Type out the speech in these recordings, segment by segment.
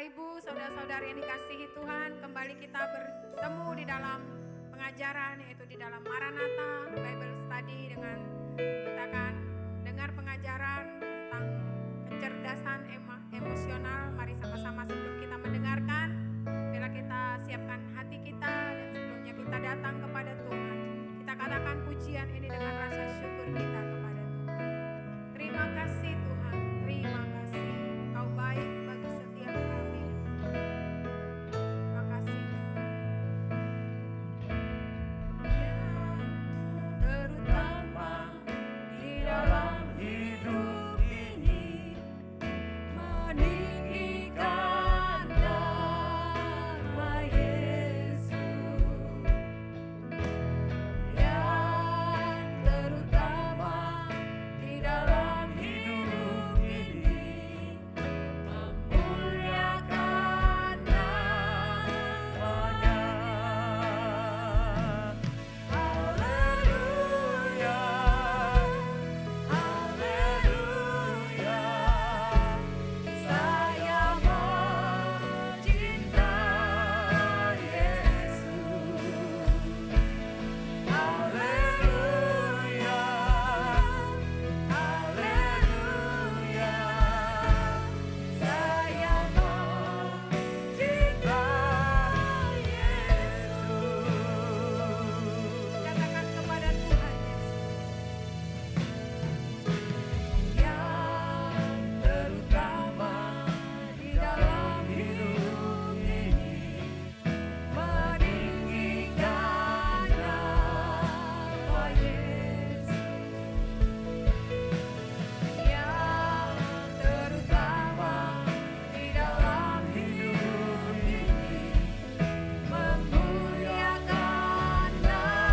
Ibu, saudara-saudari yang dikasihi Tuhan, kembali kita bertemu di dalam pengajaran, yaitu di dalam Maranatha Bible Study, dengan kita akan dengar pengajaran tentang kecerdasan emosional. Mari sama-sama sebelum kita mendengarkan, bila kita siapkan hati kita dan sebelumnya kita datang kepada Tuhan, kita katakan pujian ini dengan rasa syukur kita kepada Tuhan. Terima kasih Tuhan, terima kasih, Engkau baik bagi setiap kami. Terima kasih terutama di dalam hidup ini, meninggikan nama Yesus. Yang terutama di dalam hidup ini, memuliakan namanya. Haleluya, haleluya, saya mencintai Yesus. Haleluya, haleluya, saya mencintai Yesus. Katakan kepada Tuhan Yesus. Yang terutama di dalam hidup ini, meninggikan nama Yesus. Yang terutama di dalam hidup ini, memuliakan namanya.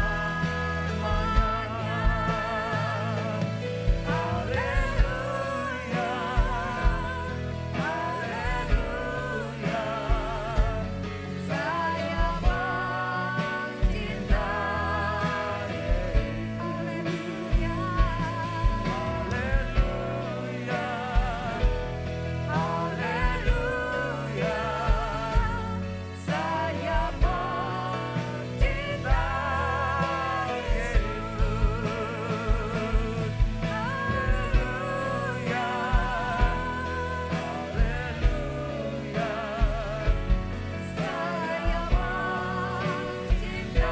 Haleluya, haleluya, saya mencintai. Haleluya, haleluya, saya mencintai Yesus. Haleluya, haleluya, saya mencintai Yesus. Haleluya, saya mencintai Yesus. Saya mencintai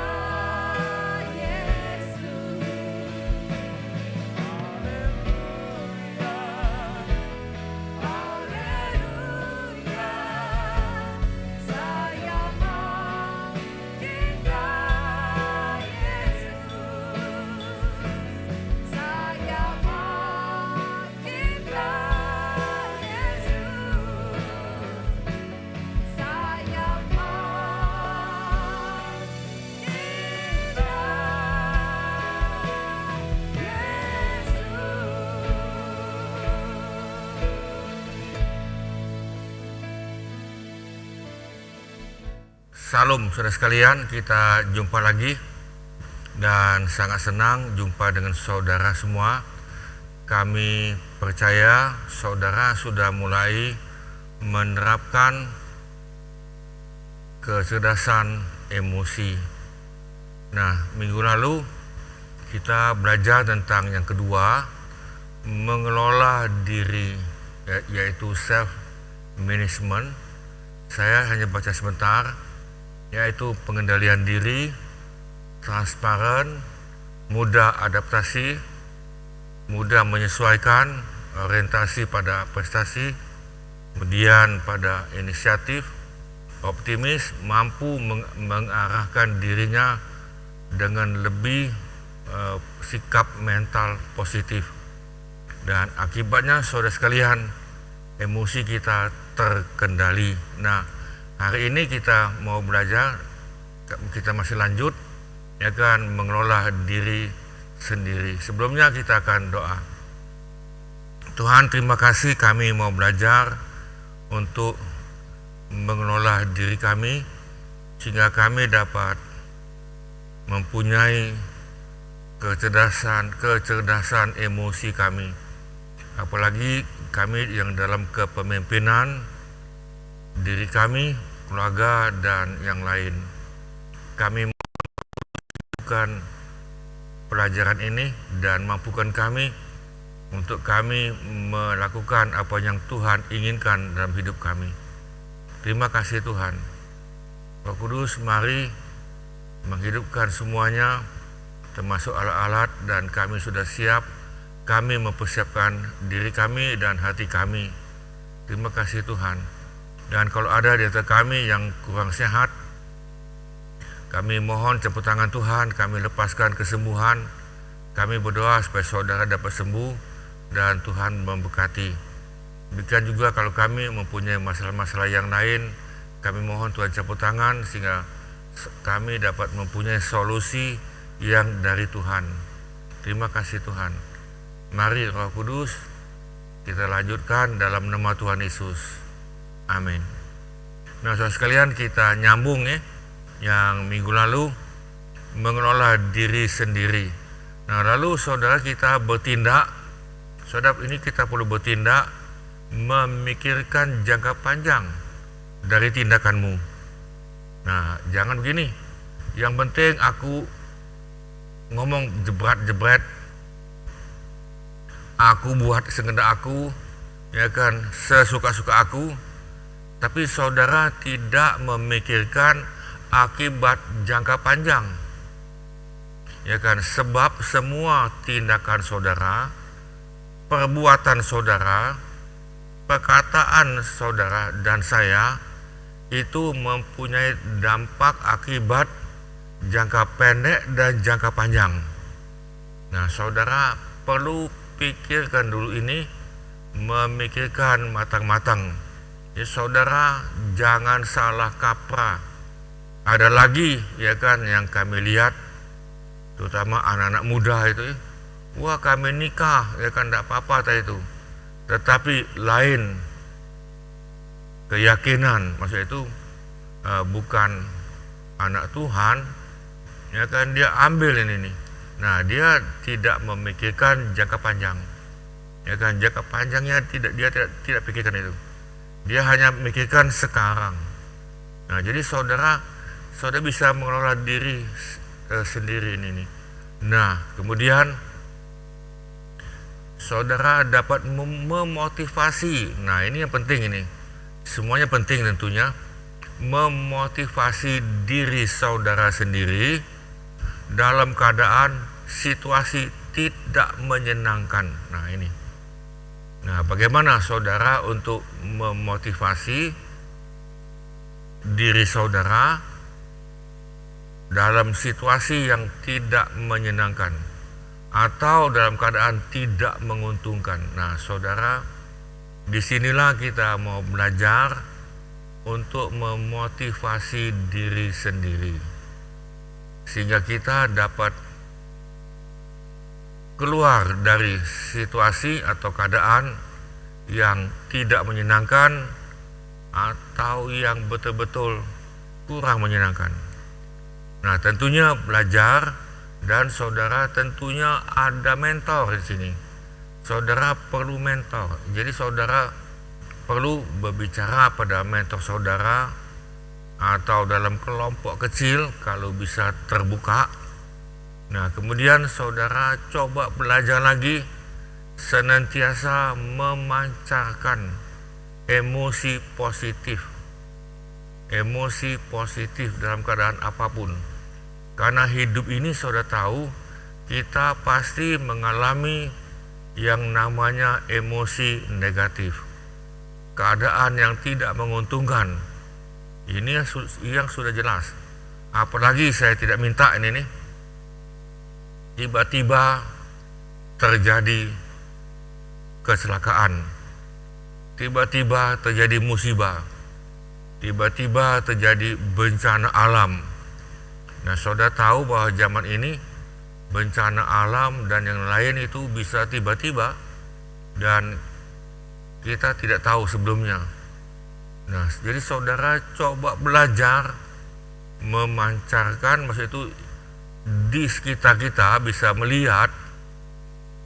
Yesus. Saya Salam saudara sekalian, kita jumpa lagi dan sangat senang jumpa dengan saudara semua. Kami percaya saudara sudah mulai menerapkan kecerdasan emosi. Nah, minggu lalu kita belajar tentang yang kedua, mengelola diri, yaitu self management. Saya hanya baca sebentar, yaitu pengendalian diri, transparan, mudah adaptasi, mudah menyesuaikan, orientasi pada prestasi, kemudian pada inisiatif, optimis, mampu mengarahkan dirinya dengan lebih sikap mental positif. Dan akibatnya saudara sekalian, emosi kita terkendali. Nah, hari ini kita mau belajar, kita masih lanjut, ya kan, mengelola diri sendiri. Sebelumnya kita akan doa. Tuhan, terima kasih, kami mau belajar untuk mengelola diri kami sehingga kami dapat mempunyai kecerdasan emosi kami. Apalagi kami yang dalam kepemimpinan diri kami, keluarga, dan yang lain. Kami mampukan pelajaran ini dan mampukan kami untuk kami melakukan apa yang Tuhan inginkan dalam hidup kami. Terima kasih Tuhan. Roh Kudus, mari menghidupkan semuanya, termasuk alat-alat, dan kami sudah siap. Kami mempersiapkan diri kami dan hati kami. Terima kasih Tuhan. Dan kalau ada di antara kami yang kurang sehat, kami mohon campur tangan Tuhan, kami lepaskan kesembuhan. Kami berdoa supaya saudara dapat sembuh dan Tuhan memberkati. Demikian juga kalau kami mempunyai masalah-masalah yang lain, kami mohon Tuhan campur tangan sehingga kami dapat mempunyai solusi yang dari Tuhan. Terima kasih Tuhan. Mari Roh Kudus, kita lanjutkan dalam nama Tuhan Yesus. Amin. Nah, saudara sekalian, kita nyambung yang minggu lalu mengelola diri sendiri. Nah, lalu saudara kita bertindak. Saudara, ini kita perlu bertindak memikirkan jangka panjang dari tindakanmu. Nah, jangan begini. Yang penting aku ngomong jebret-jebret, aku buat sekehendak aku, ya kan, sesuka-suka aku, tapi saudara tidak memikirkan akibat jangka panjang, ya kan, sebab semua tindakan saudara, perbuatan saudara, perkataan saudara dan saya itu mempunyai dampak akibat jangka pendek dan jangka panjang. Nah, saudara perlu pikirkan dulu ini, memikirkan matang-matang. Ya, saudara jangan salah kaprah. Ada lagi, ya kan, yang kami lihat, terutama anak-anak muda itu, wah kami nikah, ya kan, tidak apa-apa tadi itu. Tetapi lain keyakinan, maksud itu bukan anak Tuhan, ya kan, dia ambil ini nih. Nah, dia tidak memikirkan jangka panjang, ya kan, jangka panjangnya dia tidak pikirkan itu. Dia hanya memikirkan sekarang. Nah, jadi saudara bisa mengelola diri sendiri ini nih. Nah, kemudian saudara dapat memotivasi. Nah, ini yang penting ini. Semuanya penting tentunya. Memotivasi diri saudara sendiri dalam keadaan situasi tidak menyenangkan. Nah, ini. Nah, bagaimana saudara untuk memotivasi diri saudara dalam situasi yang tidak menyenangkan atau dalam keadaan tidak menguntungkan? Nah, saudara, disinilah kita mau belajar untuk memotivasi diri sendiri sehingga kita dapat keluar dari situasi atau keadaan yang tidak menyenangkan atau yang betul-betul kurang menyenangkan. Nah, tentunya belajar, dan saudara tentunya ada mentor di sini. Saudara perlu mentor. Jadi saudara perlu berbicara pada mentor saudara atau dalam kelompok kecil kalau bisa terbuka. Nah, kemudian saudara coba belajar lagi senantiasa memancarkan emosi positif. Emosi positif dalam keadaan apapun. Karena hidup ini saudara tahu, kita pasti mengalami yang namanya emosi negatif. Keadaan yang tidak menguntungkan. Ini yang sudah jelas. Apalagi saya tidak minta ini nih. Tiba-tiba terjadi kecelakaan. Tiba-tiba terjadi musibah. Tiba-tiba terjadi bencana alam. Nah, saudara tahu bahwa zaman ini bencana alam dan yang lain itu bisa tiba-tiba dan kita tidak tahu sebelumnya. Nah, jadi saudara coba belajar memancarkan, maksud itu di sekitar kita bisa melihat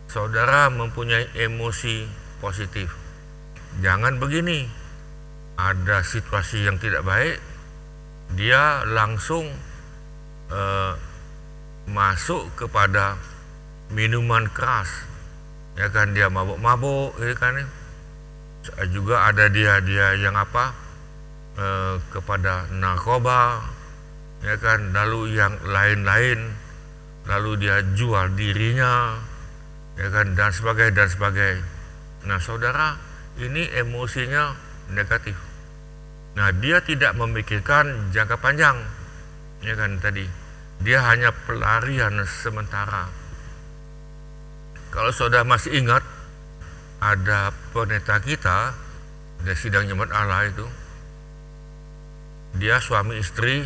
saudara mempunyai emosi positif. Jangan begini, ada situasi yang tidak baik, dia langsung masuk kepada minuman keras, ya kan, dia mabuk-mabuk, ya kan. Juga ada dia yang kepada narkoba, ya kan, lalu yang lain-lain, lalu dia jual dirinya, ya kan, dan sebagainya. Nah, saudara, ini emosinya negatif. Nah, dia tidak memikirkan jangka panjang, ya kan, tadi dia hanya pelarian sementara. Kalau saudara masih ingat, ada pendeta kita di sidang jemaat Allah itu, dia suami istri,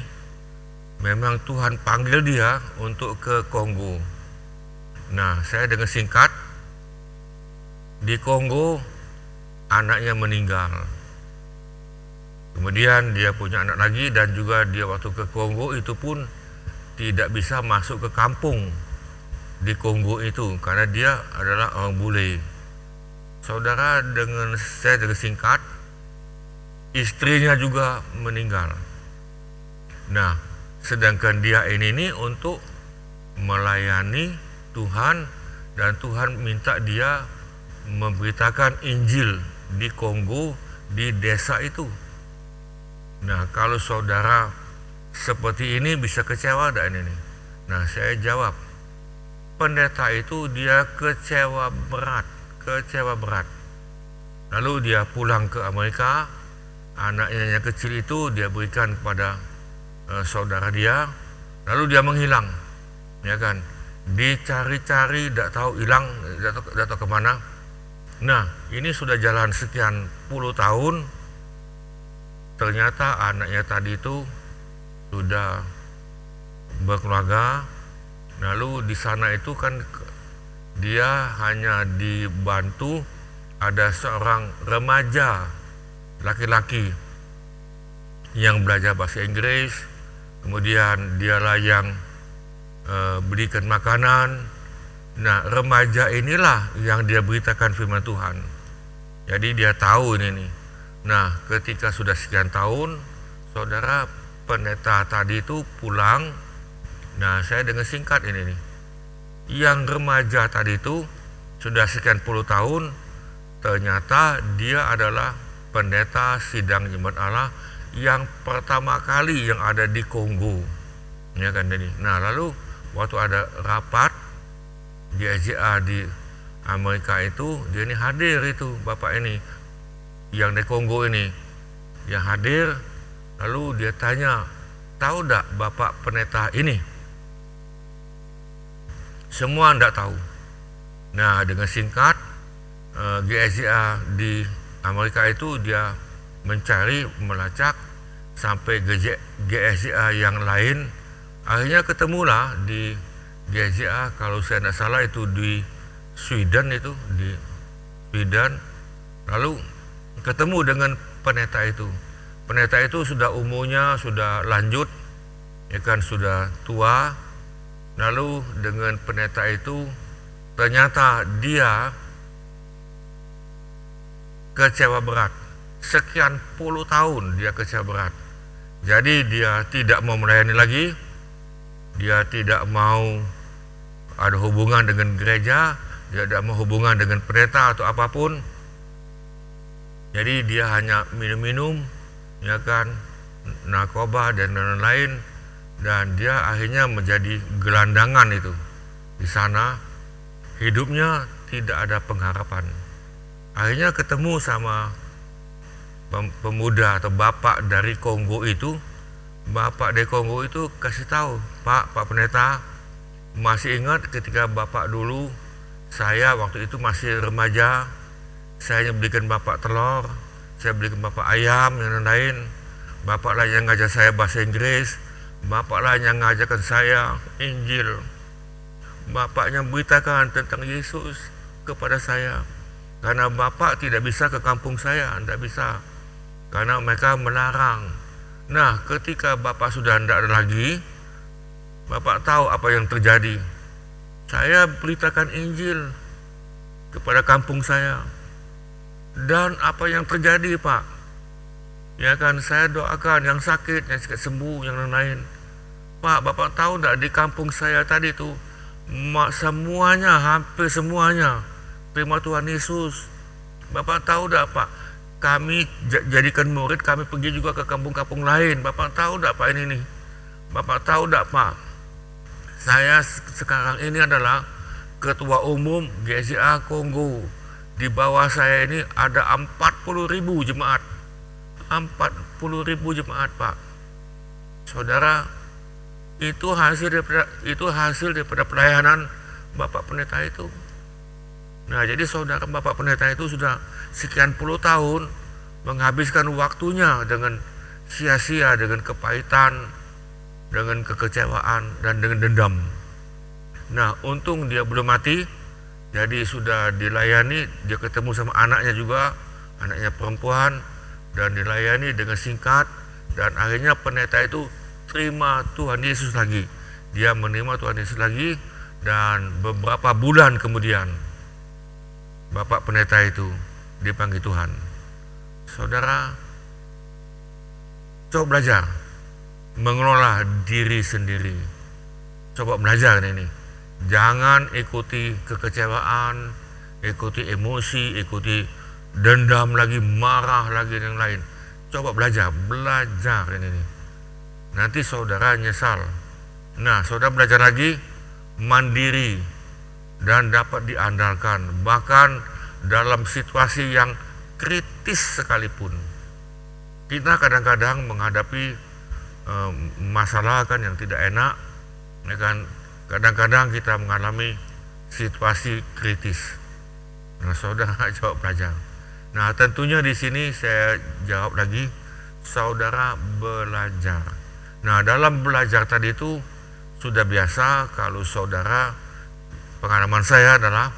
memang Tuhan panggil dia untuk ke Kongo. Nah, saya dengar singkat, di Kongo anaknya meninggal. Kemudian dia punya anak lagi, dan juga dia waktu ke Kongo itu pun tidak bisa masuk ke kampung di Kongo itu karena dia adalah orang bule. Saudara, saya dengar singkat, istrinya juga meninggal. Nah, sedangkan dia ini untuk melayani Tuhan, dan Tuhan minta dia memberitakan Injil di Kongo, di desa itu. Nah, kalau saudara seperti ini bisa kecewa tak ini? Nah, saya jawab, pendeta itu dia kecewa berat. Lalu dia pulang ke Amerika, anaknya yang kecil itu dia berikan kepada saudara dia, lalu dia menghilang, ya kan, dicari-cari, tidak tahu hilang, tidak tahu kemana. Nah, ini sudah jalan sekian puluh tahun, ternyata anaknya tadi itu sudah berkeluarga. Lalu di sana itu kan dia hanya dibantu, ada seorang remaja laki-laki yang belajar bahasa Inggris, kemudian dialah yang berikan makanan. Nah, remaja inilah yang dia beritakan firman Tuhan. Jadi dia tahu ini nih. Nah, ketika sudah sekian tahun, saudara, pendeta tadi itu pulang. Nah, saya dengar singkat ini nih, yang remaja tadi itu sudah sekian puluh tahun, ternyata dia adalah pendeta sidang jemaat Allah yang pertama kali yang ada di Kongo, ya kan. Jadi, nah, lalu waktu ada rapat GSJA di Amerika itu, dia ini hadir, itu bapak ini yang di Kongo ini, dia hadir. Lalu dia tanya, tahu tak bapak pendeta ini? Semua tidak tahu. Nah, dengan singkat, GSJA di Amerika itu dia mencari, melacak sampai GSJA yang lain. Akhirnya ketemulah di GSJA, kalau saya tidak salah itu di Sweden itu, di Sweden. Lalu ketemu dengan pendeta itu. Pendeta itu sudah umurnya sudah lanjut, ya kan, sudah tua. Lalu dengan pendeta itu ternyata dia kecewa berat. Sekian puluh tahun dia kecewa berat. Jadi dia tidak mau melayani lagi, dia tidak mau ada hubungan dengan gereja, dia tidak mau hubungan dengan pendeta atau apapun. Jadi dia hanya minum-minum, ya kan, narkoba dan lain-lain, dan dia akhirnya menjadi gelandangan itu di sana. Hidupnya tidak ada pengharapan. Akhirnya ketemu sama pemuda atau bapak dari Kongo itu. Bapak dari Kongo itu kasih tahu, Pak pendeta, masih ingat ketika bapak dulu, saya waktu itu masih remaja, saya belikan bapak telur, saya belikan bapak ayam, yang lain. Bapak lah yang ngajar saya bahasa Inggris, bapak lah yang ngajarkan saya Injil, bapaknya beritakan tentang Yesus kepada saya. Karena bapak tidak bisa ke kampung saya, tidak bisa, karena mereka melarang. Nah, ketika bapak sudah tidak ada lagi, bapak tahu apa yang terjadi. Saya beritakan Injil kepada kampung saya. Dan apa yang terjadi, Pak? Ya kan, saya doakan yang sakit sembuh, yang lain. Pak, Bapak tahu enggak di kampung saya tadi tuh semuanya, hampir semuanya terima Tuhan Yesus. Bapak tahu enggak Pak, kami jadikan murid, kami pergi juga ke kampung-kampung lain. Bapak tahu enggak Pak ini nih? Bapak tahu enggak Pak, saya sekarang ini adalah Ketua Umum GCA Kongo. Di bawah saya ini ada 40.000 jemaat. 40.000 jemaat Pak. Saudara, itu hasil daripada pelayanan Bapak Pendeta itu. Nah, jadi saudara, Bapak Pendeta itu sudah sekian puluh tahun menghabiskan waktunya dengan sia-sia, dengan kepahitan, dengan kekecewaan, dan dengan dendam. Nah, untung dia belum mati, jadi sudah dilayani, dia ketemu sama anaknya juga, anaknya perempuan, dan dilayani dengan singkat, dan akhirnya pendeta itu terima Tuhan Yesus lagi. Dia menerima Tuhan Yesus lagi, dan beberapa bulan kemudian Bapak Pendeta itu dipanggil Tuhan. Saudara, coba belajar mengelola diri sendiri. Coba belajar ini. Jangan ikuti kekecewaan, ikuti emosi, ikuti dendam lagi, marah lagi, dan lain. Coba belajar ini. Nanti saudara nyesal. Nah, saudara belajar lagi mandiri dan dapat diandalkan, bahkan dalam situasi yang kritis sekalipun. Kita kadang-kadang menghadapi masalah kan yang tidak enak, ya kan? Kadang-kadang kita mengalami situasi kritis. Nah, saudara coba belajar. Nah, tentunya di sini saya jawab lagi, saudara belajar. Nah, dalam belajar tadi itu sudah biasa kalau saudara, pengalaman saya adalah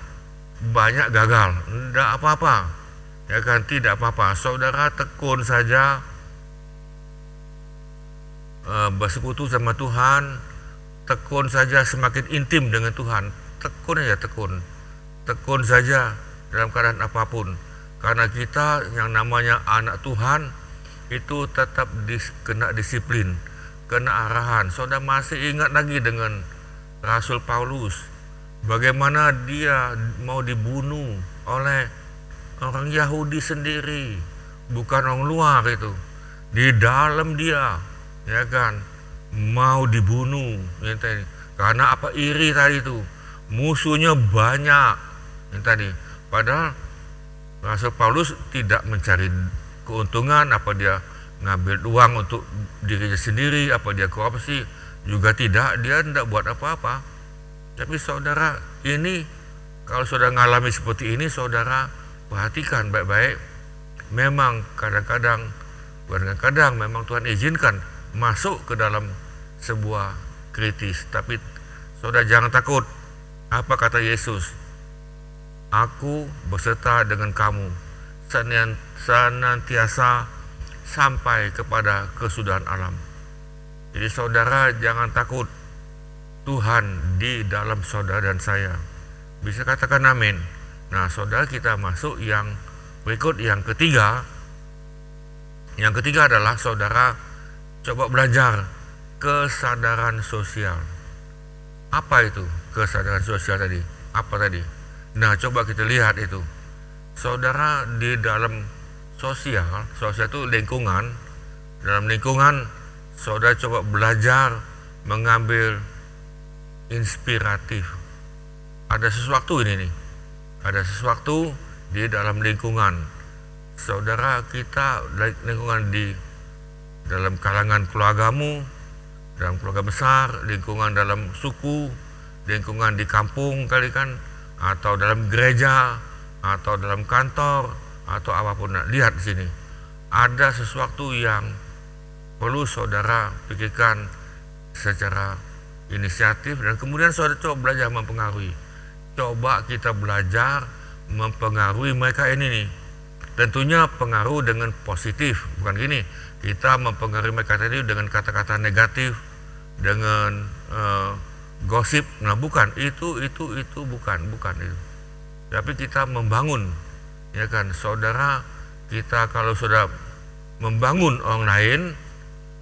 banyak gagal, tidak apa-apa, ya kan, tidak apa-apa. Saudara tekun saja, bersekutu sama Tuhan, tekun saja semakin intim dengan Tuhan, tekun aja, tekun saja dalam keadaan apapun. Karena kita yang namanya anak Tuhan itu tetap kena disiplin, kena arahan. Saudara masih ingat lagi dengan Rasul Paulus, bagaimana dia mau dibunuh oleh orang Yahudi sendiri, bukan orang luar itu. Di dalam dia, ya kan, mau dibunuh, ya tadi. Karena apa? Iri tadi itu, musuhnya banyak, ya tadi. Padahal Rasul Paulus tidak mencari keuntungan, apa dia ngambil uang untuk dirinya sendiri, apa dia korupsi, juga tidak, dia tidak buat apa-apa. Tapi saudara, ini kalau saudara ngalami seperti ini, saudara perhatikan baik-baik. Memang kadang-kadang memang Tuhan izinkan masuk ke dalam sebuah kritis, tapi saudara jangan takut. Apa kata Yesus? Aku beserta dengan kamu senantiasa sampai kepada kesudahan alam. Jadi saudara jangan takut, Tuhan di dalam saudara dan saya. Bisa katakan amin. Nah, saudara, kita masuk yang berikut, yang ketiga. Yang ketiga adalah saudara coba belajar kesadaran sosial. Apa itu kesadaran sosial tadi? Apa tadi? Nah, coba kita lihat itu. Saudara, di dalam sosial itu lingkungan. Dalam lingkungan, saudara coba belajar mengambil inspiratif. Ada sesuatu ini nih. Ada sesuatu di dalam lingkungan. Saudara, kita lingkungan di dalam kalangan keluargamu, dalam keluarga besar, lingkungan dalam suku, lingkungan di kampung kali kan, atau dalam gereja, atau dalam kantor, atau apapun. Nah, lihat di sini ada sesuatu yang perlu saudara pikirkan secara inisiatif, dan kemudian saudara coba belajar mempengaruhi. Coba kita belajar mempengaruhi mereka ini nih. Tentunya pengaruh dengan positif, bukan gini kita mempengaruhi mereka tadi dengan kata-kata negatif, dengan gosip. Nah, bukan itu bukan itu. Tapi kita membangun, ya kan, saudara. Kita kalau sudah membangun orang lain.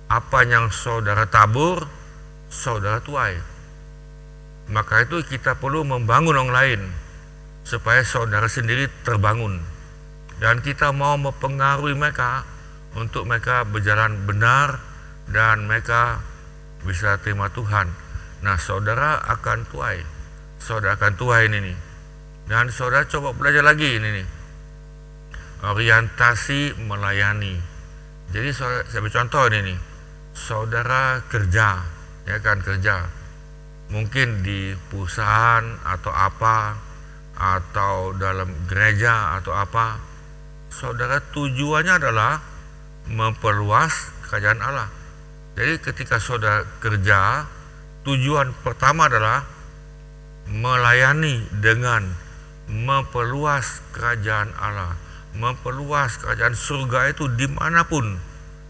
Apa yang saudara tabur, saudara tuai. Maka itu kita perlu membangun orang lain supaya saudara sendiri terbangun. Dan kita mau mempengaruhi mereka untuk mereka berjalan benar dan mereka bisa terima Tuhan. Nah, saudara akan tuai. Saudara akan tuai ini nih. Dan saudara coba belajar lagi ini nih. Orientasi melayani. Jadi saya beri contoh ini nih. Saudara kerja, ya kan, kerja. Mungkin di perusahaan atau apa, atau dalam gereja atau apa. Saudara tujuannya adalah memperluas kerajaan Allah. Jadi ketika saudara kerja, tujuan pertama adalah melayani dengan memperluas kerajaan Allah, memperluas kerajaan surga itu dimanapun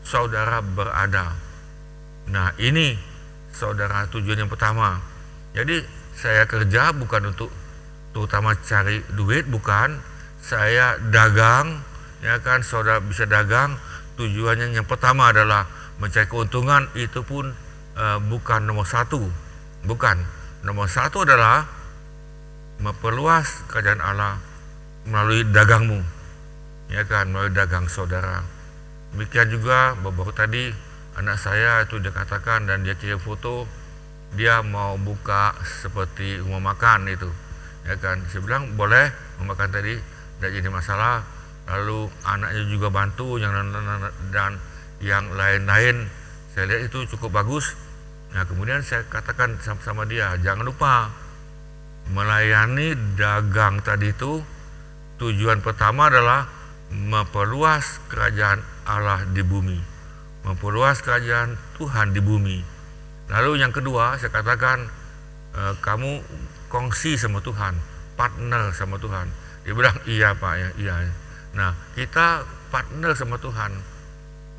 saudara berada. Nah, ini saudara tujuan yang pertama. Jadi saya kerja bukan untuk terutama cari duit, bukan. Saya dagang, ya kan, saudara bisa dagang. Tujuannya yang pertama adalah mencari keuntungan, itu pun bukan nomor satu. Bukan. Nomor satu adalah memperluas kerajaan Allah melalui dagangmu, ya kan, melalui dagang saudara. Demikian juga baru tadi anak saya itu dia katakan dan dia kirim foto, dia mau buka seperti rumah makan itu, ya kan. Saya bilang boleh memakan tadi, tidak jadi masalah. Lalu anaknya juga bantu dan yang lain-lain. Saya lihat itu cukup bagus. Nah, kemudian saya katakan sama dia, jangan lupa melayani dagang tadi itu. Tujuan pertama adalah memperluas kerajaan Allah di bumi, memperluas kerajaan Tuhan di bumi. Lalu yang kedua saya katakan, kamu kongsi sama Tuhan, partner sama Tuhan. Dia bilang iya Pak, ya, iya. Nah, kita partner sama Tuhan.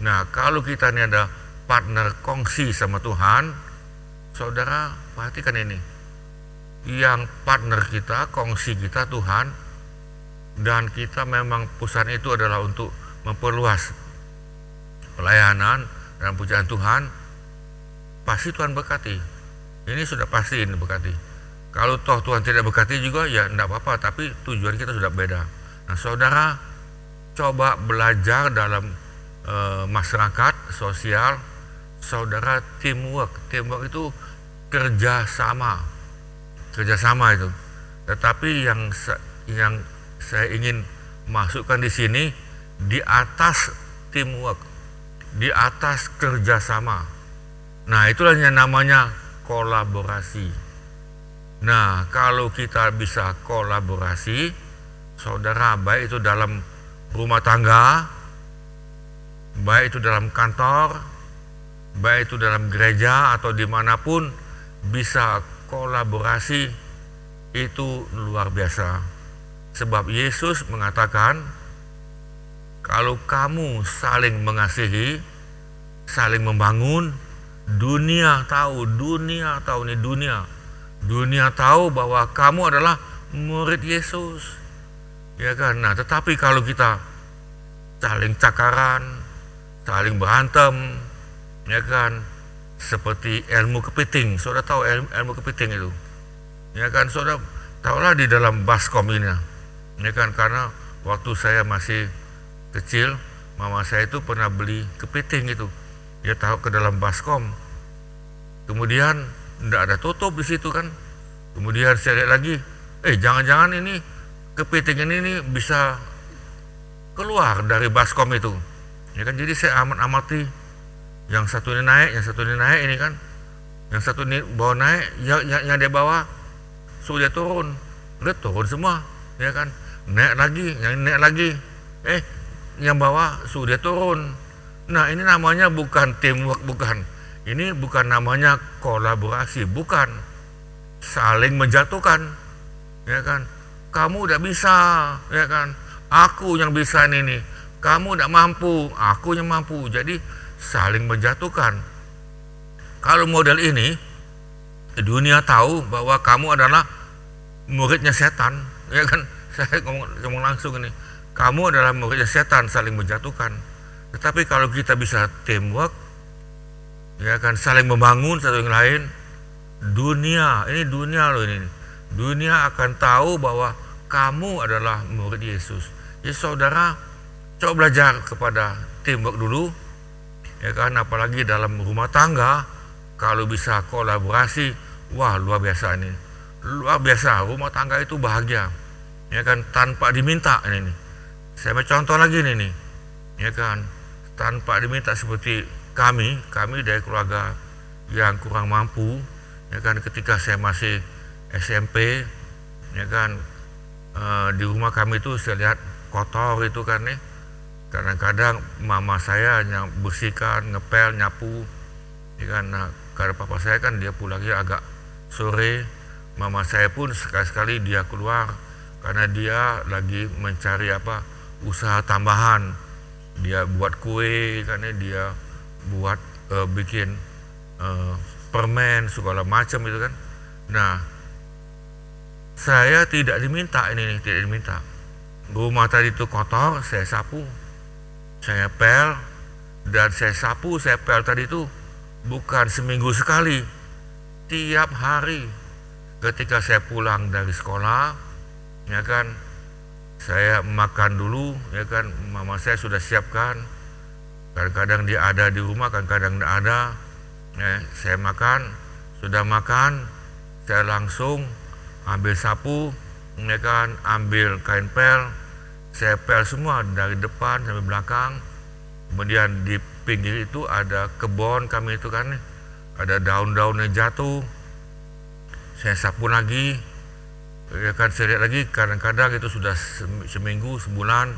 Nah, kalau kita ini ada partner kongsi sama Tuhan, saudara perhatikan ini, yang partner kita, kongsi kita Tuhan, dan kita memang perusahaan itu adalah untuk memperluas pelayanan dan pujian Tuhan, pasti Tuhan berkati. Ini sudah pasti ini berkati. Kalau toh Tuhan tidak berkati juga ya tidak apa-apa, tapi tujuan kita sudah beda. Nah, saudara coba belajar dalam masyarakat sosial, saudara teamwork itu kerjasama itu. Tetapi yang saya ingin masukkan di sini, di atas teamwork, di atas kerjasama. Nah, itulah yang namanya kolaborasi. Nah, kalau kita bisa kolaborasi, saudara, baik itu dalam rumah tangga, baik itu dalam kantor, baik itu dalam gereja atau dimanapun, bisa kolaborasi, itu luar biasa. Sebab Yesus mengatakan, kalau kamu saling mengasihi, saling membangun, dunia tahu bahwa kamu adalah murid Yesus, ya kan. Nah, tetapi kalau kita saling cakaran, saling berantem, ya kan, seperti ilmu kepiting. Saudara tahu ilmu kepiting itu, ya kan. Saudara tahulah di dalam baskom ini, ya kan, karena waktu saya masih kecil, mama saya itu pernah beli kepiting itu, dia taruh ke dalam baskom, kemudian tidak ada tutup di situ kan. Kemudian saya lihat lagi, jangan-jangan ini kepiting ini bisa keluar dari baskom itu, ya kan. Jadi saya amati, yang satu ini naik, ini kan, yang satu ini bawa naik, yang dia bawa suruh dia turun semua, ya kan. Naik lagi, yang bawa suruh dia turun. Nah, ini namanya bukan teamwork, bukan. Ini bukan namanya kolaborasi, bukan. Saling menjatuhkan, ya kan. Kamu udah bisa, ya kan. Aku yang bisa ini. Kamu tidak mampu, aku yang mampu. Jadi saling menjatuhkan. Kalau model ini, dunia tahu bahwa kamu adalah muridnya setan, ya kan. Saya ngomong langsung ini, kamu adalah muridnya setan, saling menjatuhkan. Tetapi kalau kita bisa teamwork, ya kan, saling membangun satu yang lain, dunia loh ini, dunia akan tahu bahwa kamu adalah murid Yesus. Jadi saudara, coba belajar kepada teamwork dulu, ya kan, apalagi dalam rumah tangga. Kalau bisa kolaborasi, wah luar biasa ini, luar biasa. Rumah tangga itu bahagia, ya kan, tanpa diminta. Ini nih, saya mau contoh lagi nih, ya kan, tanpa diminta. Seperti kami dari keluarga yang kurang mampu, ya kan, ketika saya masih SMP, ya kan, di rumah kami itu saya lihat kotor itu kan nih. Kadang-kadang mama saya yang bersihkan, ngepel, nyapu, ya kan. Nah, karena papa saya kan dia pulangnya agak sore, mama saya pun sekali-sekali dia keluar karena dia lagi mencari usaha tambahan. Dia buat kue, karena dia buat bikin permen segala macam itu kan. Nah, saya tidak diminta tidak diminta. Rumah tadi itu kotor, saya sapu, saya pel, dan saya sapu, saya pel tadi itu bukan seminggu sekali, tiap hari. Ketika saya pulang dari sekolah, ya kan, saya makan dulu, ya kan, mama saya sudah siapkan. Kadang-kadang dia ada di rumah, kadang-kadang tidak ada. Ya, saya makan, sudah makan, saya langsung ambil sapu, ya kan, ambil kain pel, saya pel semua dari depan sampai belakang. Kemudian di pinggir itu ada kebun kami itu kan, ada daun-daunnya jatuh, saya sapu lagi, ya kan, saya lihat lagi. Kadang-kadang itu sudah seminggu, sebulan,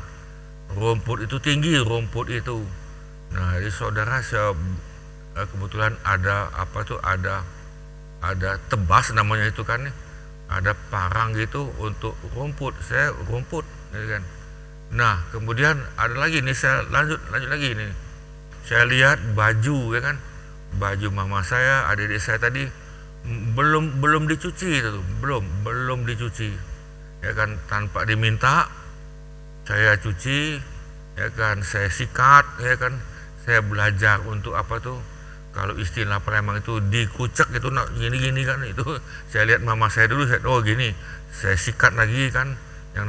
rumput itu tinggi, rumput itu. Nah, jadi saudara, saya kebetulan ada ada tebas namanya itu kan, ada parang gitu untuk rumput, saya rumput, ya kan. Nah, kemudian ada lagi nih, saya lanjut lagi nih, saya lihat baju, ya kan, baju mama saya, adik-adik saya tadi belum dicuci itu, belum dicuci, ya kan, tanpa diminta saya cuci, ya kan, saya sikat, ya kan, saya belajar untuk kalau istilah Palembang itu dikucek itu, gini kan, itu saya lihat mama saya dulu, oh gini, saya sikat lagi kan, yang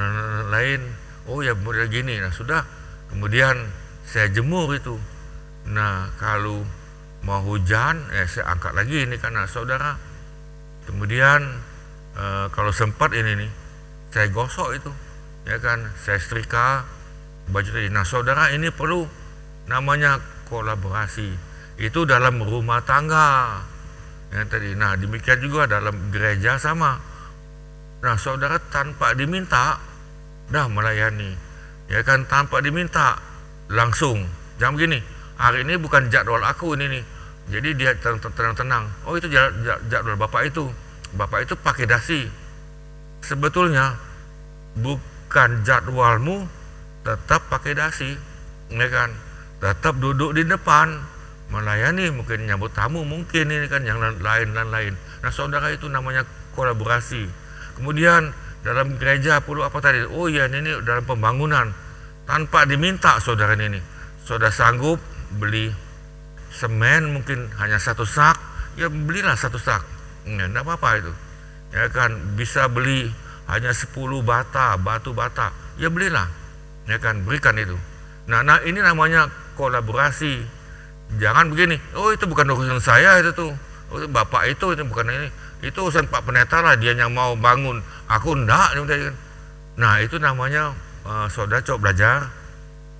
lain, oh ya model gini. Nah, sudah, kemudian saya jemur itu. Nah, kalau mau hujan, saya angkat lagi ini kan. Nah, saudara, kemudian kalau sempat ini nih, saya gosok itu, ya kan, saya setrika baju tadi. Nah, saudara, ini perlu namanya kolaborasi. Itu dalam rumah tangga yang tadi. Nah, demikian juga dalam gereja sama. Nah, saudara, tanpa diminta dah melayani, ya kan, tanpa diminta langsung. Jangan begini, hari ini bukan jadwal aku ini nih, jadi dia tenang. Oh, itu jadwal bapak itu pakai dasi. Sebetulnya bukan jadwalmu, tetap pakai dasi, ya kan, tetap duduk di depan melayani, mungkin nyambut tamu, mungkin ini kan yang lain. Nah, saudara, itu namanya kolaborasi. Kemudian dalam gereja perlu apa tadi? Oh iya, ini dalam pembangunan tanpa diminta, saudara, ini saudara sanggup beli semen mungkin hanya 1 sak, ya belilah 1 sak, enggak apa-apa itu, ya kan. Bisa beli hanya 10 batu bata, ya belilah, ya kan, berikan itu. Nah, ini namanya kolaborasi. Jangan begini, oh itu bukan urusan saya itu tuh, oh, bapak itu bukan ini, itu urusan Pak Pendeta lah, dia yang mau bangun, aku enggak. Nah, itu namanya saudara,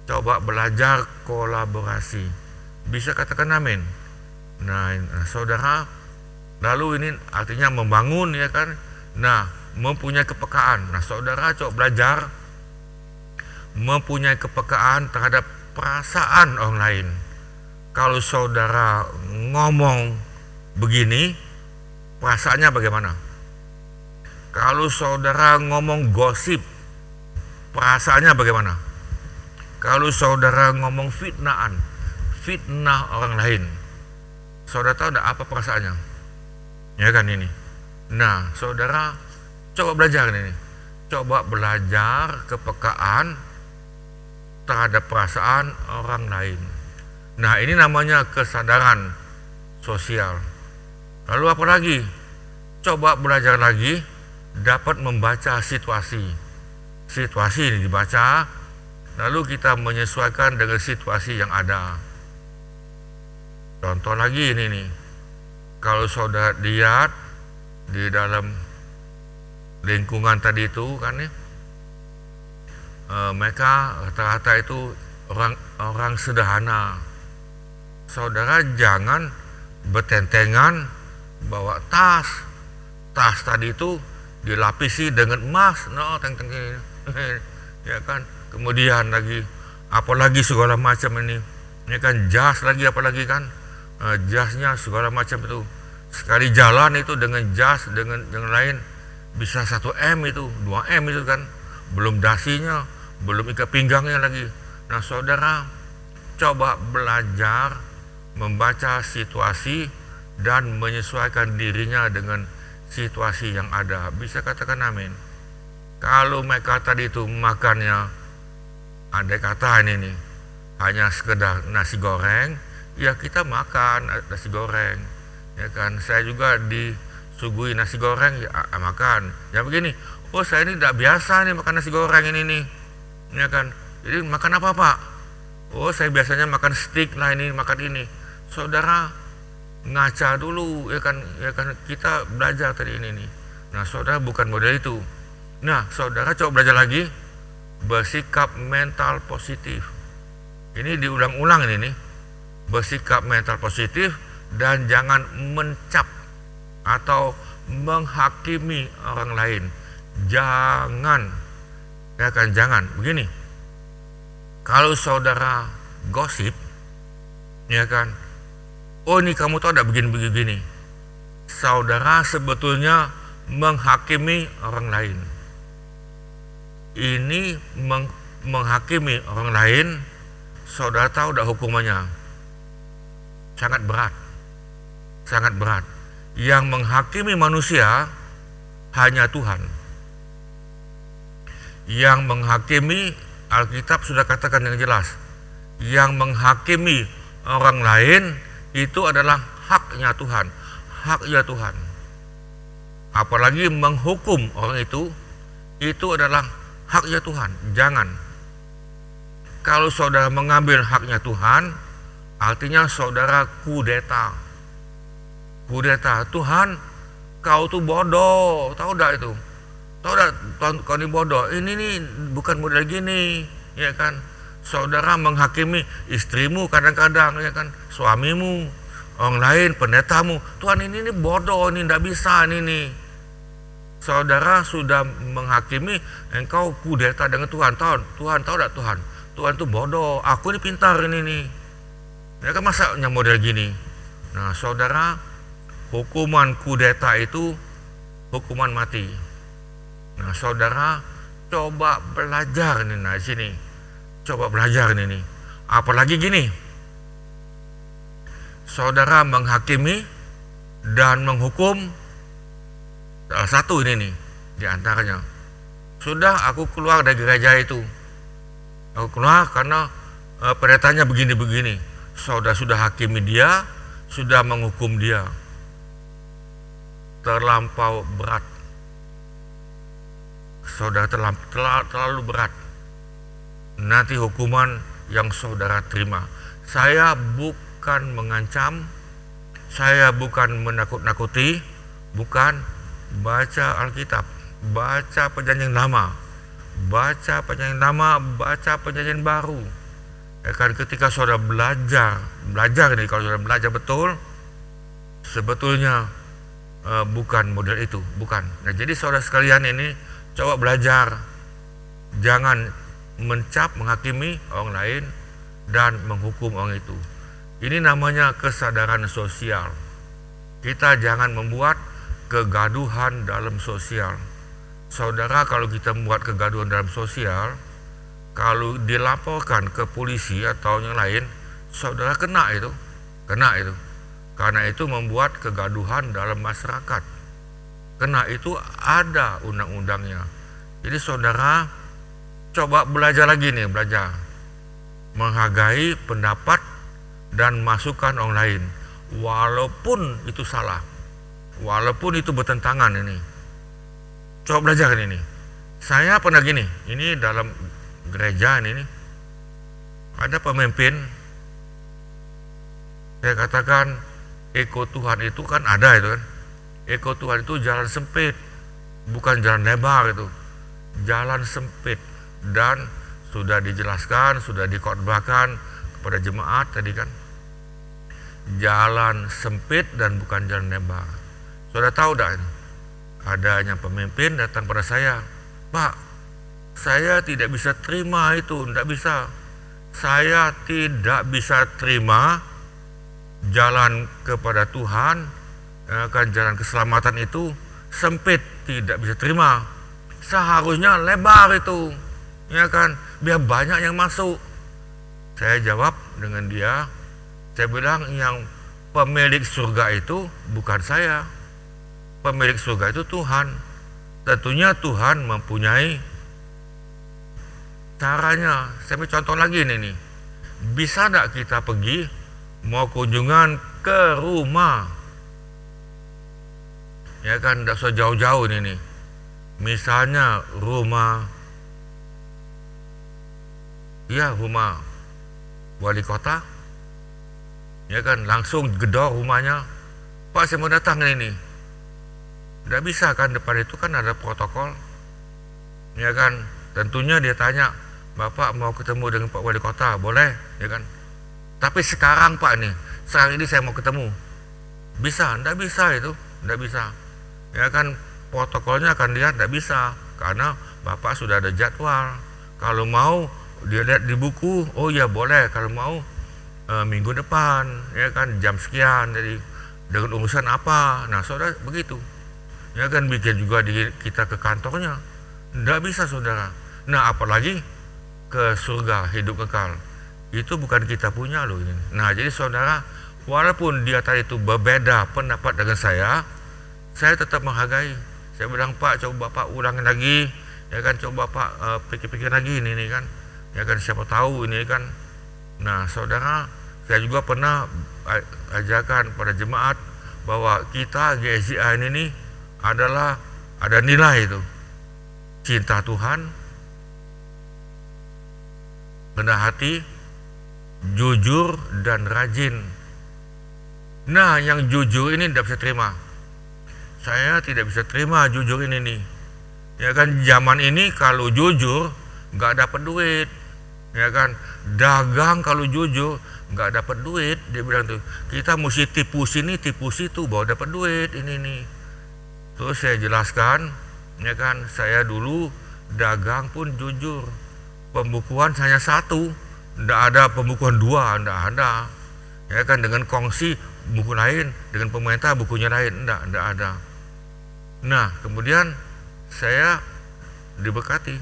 coba belajar kolaborasi. Bisa katakan amin. Nah, saudara, lalu ini artinya membangun, ya kan. Nah, mempunyai kepekaan. Nah, saudara, coba belajar mempunyai kepekaan terhadap perasaan orang lain. Kalau saudara ngomong begini, perasaannya bagaimana? Kalau saudara ngomong gosip, perasaannya bagaimana? Kalau saudara ngomong fitnah orang lain, saudara tahu enggak apa perasaannya? Ya kan ini. Nah, saudara, coba belajar ini. Coba belajar kepekaan terhadap perasaan orang lain. Nah, ini namanya kesadaran sosial. Lalu apa lagi? Coba belajar lagi dapat membaca situasi. Situasi ini dibaca, lalu kita menyesuaikan dengan situasi yang ada. Contoh lagi ini nih, kalau saudara lihat di dalam lingkungan tadi itu kan ya, mereka rata-rata itu orang sederhana. Saudara jangan bertentengan bawa tas tadi itu dilapisi dengan emas, ya kan. Kemudian lagi apalagi segala macam ini kan jas lagi, apalagi kan jasnya segala macam itu. Sekali jalan itu dengan jas dengan lain bisa 1 M itu, 2 M itu kan, belum dasinya, belum ikat pinggangnya lagi. Nah, saudara coba belajar membaca situasi dan menyesuaikan dirinya dengan situasi yang ada. Bisa katakan amin. Kalau mereka tadi itu makannya, andai kata ini nih hanya sekedar nasi goreng, ya kita makan nasi goreng, ya kan. Saya juga disuguhi nasi goreng, ya makan. Ya begini, oh saya ini tidak biasa nih makan nasi goreng ini nih, ya kan. Jadi makan apa Pak? Oh saya biasanya makan steak lah, ini makan ini. Saudara ngaca dulu, ya kan kita belajar tadi ini nih. Nah, saudara bukan model itu. Nah, saudara coba belajar lagi bersikap mental positif. Ini diulang-ulang ini nih, bersikap mental positif dan jangan mencap atau menghakimi orang lain. Jangan, ya kan, jangan. Begini, kalau saudara gosip, ya kan, oh ini kamu tahu ada begini-begini, saudara sebetulnya menghakimi orang lain. Ini menghakimi orang lain, saudara tahu tidak hukumannya? Sangat berat, sangat berat. Yang menghakimi manusia hanya Tuhan. Yang menghakimi, Alkitab sudah katakan dengan jelas, yang menghakimi orang lain itu adalah haknya Tuhan, haknya Tuhan. Apalagi menghukum orang itu adalah haknya Tuhan. Jangan. Kalau saudara mengambil haknya Tuhan, artinya saudara kudeta. Kudeta. Tuhan, kau tuh bodoh, tahu enggak itu? Tahu enggak kau ini bodoh? Ini nih bukan model gini, ya kan? Saudara menghakimi istrimu kadang-kadang, ya kan, suamimu, orang lain, pendetamu. Tuhan ini bodoh, ini tidak bisa ini. Saudara sudah menghakimi, engkau kudeta dengan Tuhan. Tuhan tahu tidak Tuhan? Tuhan itu bodoh, aku ini pintar ini nih. Ya kan, masanya model gini. Nah, saudara, hukuman kudeta itu hukuman mati. Nah, saudara coba belajar nih, nah sini. Coba belajar ini nih. Apalagi gini, saudara menghakimi dan menghukum salah satu ini nih di antaranya. Sudah aku keluar dari gereja itu, aku keluar karena pendetanya begini-begini. Saudara sudah hakimi dia, sudah menghukum dia. Terlampau berat. Saudara terlalu berat. Nanti hukuman yang saudara terima. Saya bukan mengancam, saya bukan menakut-nakuti, bukan. Baca Alkitab, baca Perjanjian Lama, baca Perjanjian Lama, baca Perjanjian Baru. Ya kan, ketika saudara belajar nih, kalau saudara belajar betul, sebetulnya bukan model itu, bukan. Nah, jadi saudara sekalian ini coba belajar, jangan mencap, menghakimi orang lain dan menghukum orang itu. Ini namanya kesadaran sosial. Kita jangan membuat kegaduhan dalam sosial. Saudara, kalau kita membuat kegaduhan dalam sosial, kalau dilaporkan ke polisi atau yang lain, saudara kena itu. Karena itu membuat kegaduhan dalam masyarakat. Kena itu ada undang-undangnya. Jadi saudara coba belajar lagi nih, belajar. menghargai pendapat dan masukan orang lain, walaupun itu salah, walaupun itu bertentangan. Ini coba belajar ini. Saya pernah gini, ini dalam gereja ini ada pemimpin, saya katakan eko Tuhan itu kan ada itu kan, eko Tuhan itu jalan sempit, bukan jalan lebar, itu jalan sempit. Dan sudah dijelaskan, sudah dikhotbahkan kepada jemaat tadi kan, jalan sempit dan bukan jalan lebar. Sudah tahu dah ini. Adanya pemimpin datang pada saya, Pak, saya tidak bisa terima itu, tidak bisa. Saya tidak bisa terima jalan kepada Tuhan, kan jalan keselamatan itu sempit, tidak bisa terima. Seharusnya lebar itu, ya kan, biar banyak yang masuk. Saya jawab dengan dia, saya bilang yang pemilik surga itu bukan saya. Pemilik surga itu Tuhan. Tentunya Tuhan mempunyai caranya. Saya contoh lagi ini nih. Bisa enggak kita pergi mau kunjungan ke rumah? Ya kan, enggak usah jauh-jauh ini nih. Misalnya rumah wali kota, ya kan, langsung gedor rumahnya, Pak saya mau datang ini. Tidak bisa kan, depan itu kan ada protokol, ya kan. Tentunya dia tanya, Bapak mau ketemu dengan Pak Wali Kota, boleh, ya kan. Tapi sekarang Pak nih, sekarang ini saya mau ketemu, bisa? Tidak bisa itu, tidak bisa, ya kan. Protokolnya akan lihat, tidak bisa, karena Bapak sudah ada jadwal. Kalau mau dia lihat di buku, oh ya boleh, kalau mau minggu depan, ya kan, jam sekian, jadi dengan urusan apa. Nah saudara begitu, ya kan, bikin juga kita ke kantornya, tidak bisa saudara. Nah apalagi ke surga hidup kekal, itu bukan kita punya loh ini. Nah jadi saudara, walaupun dia tadi itu berbeda pendapat dengan saya tetap menghargai. Saya bilang, Pak coba Bapak ulangin lagi, ya kan, coba Bapak pikir-pikir lagi ini kan, ya kan, siapa tahu ini kan. Nah saudara, saya juga pernah ajarkan pada jemaat bahwa kita GSI ini adalah ada nilai itu, cinta Tuhan, rendah hati, jujur dan rajin. Nah yang jujur ini tidak bisa terima. Saya tidak bisa terima jujur ini nih, ya kan. Zaman ini kalau jujur nggak dapat duit, ya kan. Dagang kalau jujur nggak dapat duit, dia bilang tuh, kita mesti tipu sini tipu situ baru dapat duit ini nih. Terus saya jelaskan, ya kan, saya dulu dagang pun jujur, pembukuan hanya satu, tidak ada pembukuan dua, tidak ada, ya kan, dengan kongsi buku lain, dengan pemerintah bukunya lain, tidak ada. Nah kemudian saya diberkati.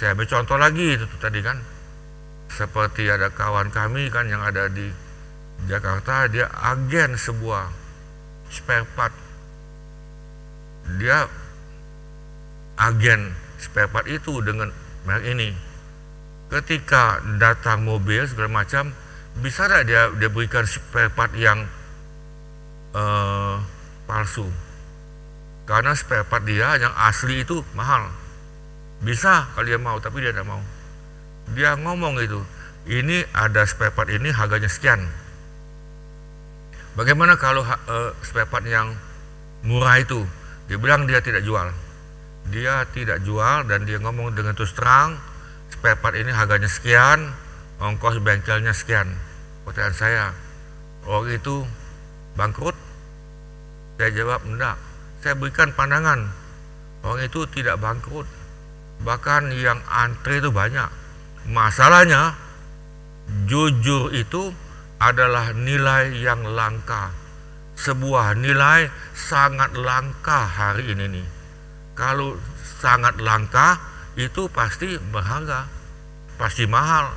Saya ambil contoh lagi itu tadi kan, seperti ada kawan kami kan yang ada di Jakarta, dia agen sebuah spare part, dia agen spare part itu dengan merek ini. Ketika datang mobil segala macam, bisa tidak dia berikan spare part yang palsu? Karena spare part dia yang asli itu mahal. Bisa kalau dia mau, tapi dia tidak mau. Dia ngomong itu, ini ada spare part ini harganya sekian. Bagaimana kalau spare part yang murah itu? Dia bilang dia tidak jual. Dia tidak jual dan dia ngomong dengan terus terang, spare part ini harganya sekian, ongkos bengkelnya sekian. Pertanyaan saya, orang itu bangkrut? Saya jawab enggak. Saya berikan pandangan, orang itu tidak bangkrut, bahkan yang antri itu banyak. Masalahnya jujur itu adalah nilai yang langka, sebuah nilai sangat langka hari ini nih. Kalau sangat langka itu pasti berharga, pasti mahal.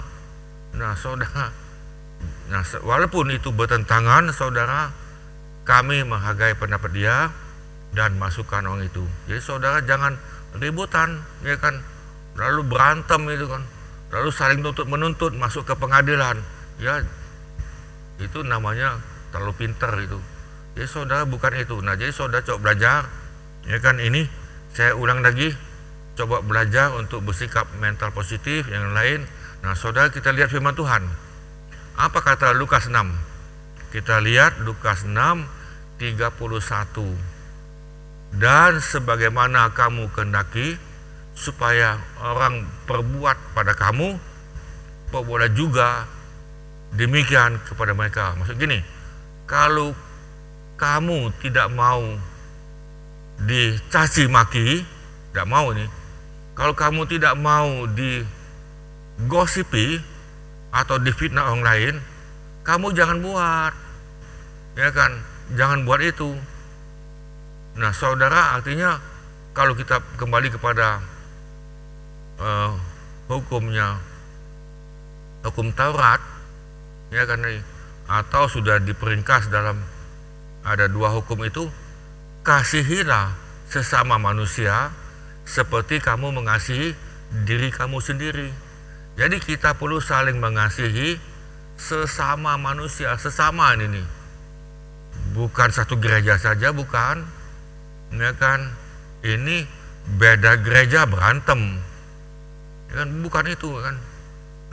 Nah saudara, walaupun itu bertentangan saudara, kami menghargai pendapat dia dan masukan orang itu. Jadi saudara jangan ributan, ya kan, lalu berantem itu kan. lalu saling menuntut masuk ke pengadilan, ya itu namanya terlalu pinter itu. Jadi saudara bukan itu. Nah, jadi saudara coba belajar, ya kan, ini saya ulang lagi, coba belajar untuk bersikap mental positif yang lain. Nah, saudara, kita lihat firman Tuhan. Apa kata Lukas 6? Kita lihat Lukas 6 31. Dan sebagaimana kamu kehendaki supaya orang perbuat pada kamu, perbuatlah juga demikian kepada mereka. Maksud gini, kalau kamu tidak mau dicaci maki, tidak mau nih. Kalau kamu tidak mau digosipi atau difitnah orang lain, kamu jangan buat, ya kan? Jangan buat itu. Nah, saudara, artinya kalau kita kembali kepada hukum Taurat, ya kan, atau sudah diperingkas dalam ada 2 hukum itu, kasihilah sesama manusia seperti kamu mengasihi diri kamu sendiri. Jadi kita perlu saling mengasihi sesama manusia, sesama ini nih. Bukan satu gereja saja, bukan, ya kan? Ini beda gereja berantem, ya kan? Bukan itu kan?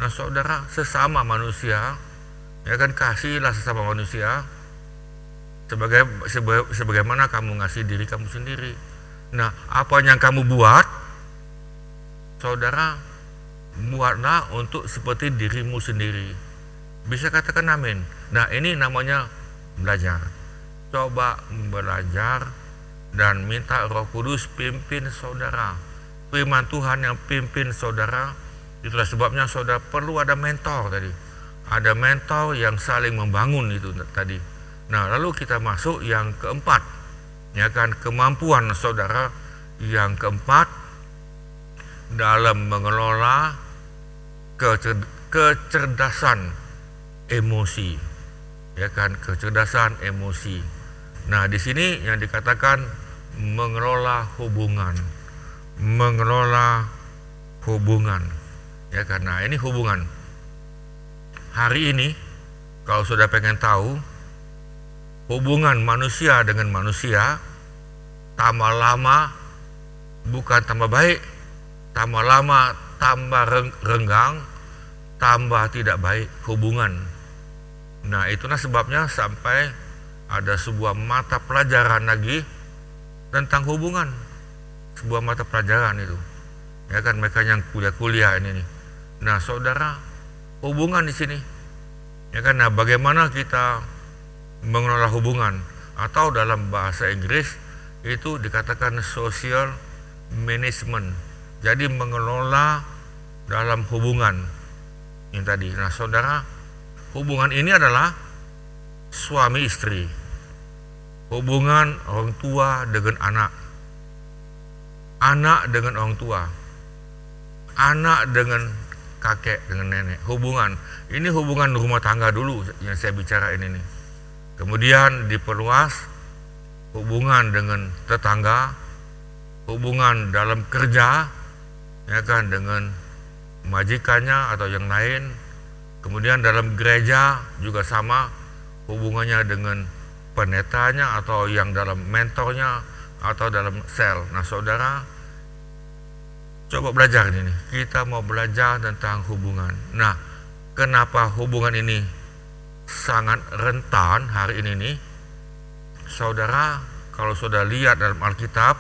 Nah, saudara, sesama manusia, ya kan, kasihilah sesama manusia sebagaimana kamu ngasih diri kamu sendiri. Nah, apa yang kamu buat, saudara, buatlah untuk seperti dirimu sendiri. Bisa katakan amin. Nah, ini namanya belajar. Coba belajar dan minta Roh Kudus pimpin saudara. Firman Tuhan yang pimpin saudara. Itulah sebabnya saudara perlu ada mentor tadi. Ada mentor yang saling membangun itu tadi. Nah, lalu kita masuk yang keempat, ya kan, kemampuan saudara yang keempat dalam mengelola kecerdasan emosi, ya kan, kecerdasan emosi. Nah, di sini yang dikatakan mengelola hubungan, ya kan. Nah, ini hubungan. Hari ini kalau sudah pengen tahu hubungan manusia dengan manusia, tambah lama bukan tambah baik, tambah lama tambah renggang, tambah tidak baik hubungan. Nah, itulah sebabnya sampai ada sebuah mata pelajaran lagi tentang hubungan, sebuah mata pelajaran itu, ya kan, mereka yang kuliah ini nih. Nah, saudara, hubungan di sini, ya kan. Nah, bagaimana kita mengelola hubungan, atau dalam bahasa Inggris itu dikatakan social management. Jadi mengelola dalam hubungan yang tadi. Nah, saudara, hubungan ini adalah suami istri, hubungan orang tua dengan anak, anak dengan orang tua, anak dengan kakek, dengan nenek. Hubungan ini hubungan rumah tangga dulu yang saya bicara ini nih. Kemudian diperluas hubungan dengan tetangga, hubungan dalam kerja, ya kan, dengan majikannya atau yang lain. Kemudian dalam gereja juga sama, hubungannya dengan pendetanya atau yang dalam mentornya atau dalam sel. Nah, saudara, coba belajar ini. Kita mau belajar tentang hubungan. Nah, kenapa hubungan ini sangat rentan hari ini nih, saudara? Kalau saudara lihat dalam Alkitab,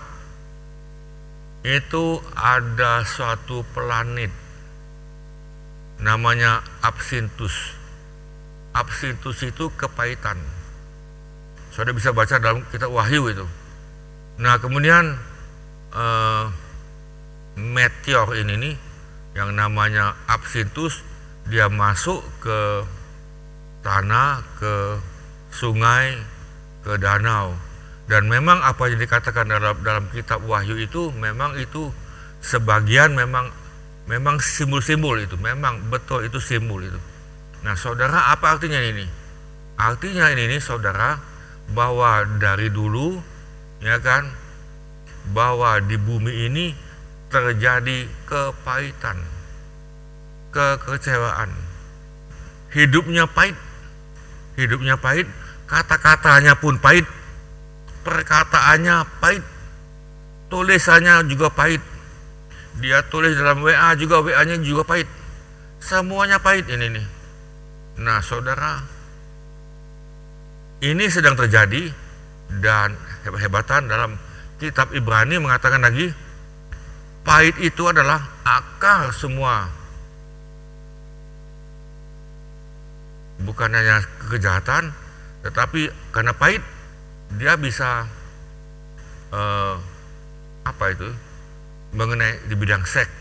itu ada suatu planet namanya Absintus. Absintus itu kepahitan. Saudara bisa baca dalam kitab Wahyu itu. Nah, kemudian meteor ini nih yang namanya Absintus, dia masuk ke tanah, ke sungai, ke danau. Dan memang apa yang dikatakan dalam kitab Wahyu itu memang itu sebagian memang simbol-simbol itu, memang betul itu simbol itu. Nah, saudara, apa artinya ini? Artinya ini saudara, bahwa dari dulu, ya kan, bahwa di bumi ini terjadi kepahitan. kekecewaan. Hidupnya pahit, kata-katanya pun pahit, perkataannya pahit, tulisannya juga pahit. Dia tulis dalam WA juga, WA-nya juga pahit. Semuanya pahit ini nih. Nah, saudara, ini sedang terjadi, dan hebat-hebatan dalam kitab Ibrani mengatakan lagi, pahit itu adalah akar semua. Bukan hanya kejahatan, tetapi karena pahit dia bisa mengenai di bidang seks.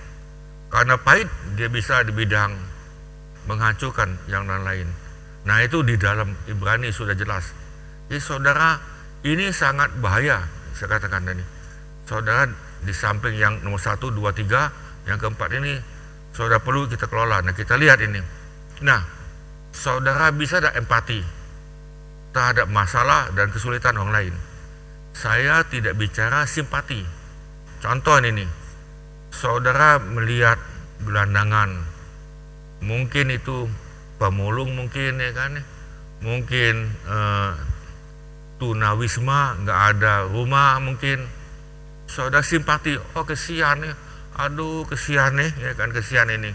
Karena pahit dia bisa di bidang menghancurkan yang lain-lain. Nah, itu di dalam Ibrani sudah jelas. Jadi saudara, ini sangat bahaya, saya katakan tadi. Saudara, di samping yang nomor 1, 2, 3, yang keempat ini saudara perlu kita kelola. Nah, kita lihat ini. Nah, saudara bisa ada empati terhadap masalah dan kesulitan orang lain. Saya tidak bicara simpati. Contoh ini, saudara melihat gelandangan, mungkin itu pemulung, mungkin ya kan, mungkin tunawisma, nggak ada rumah, mungkin saudara simpati, oh kesian nih, aduh kesian nih, ya kan, kesian ini,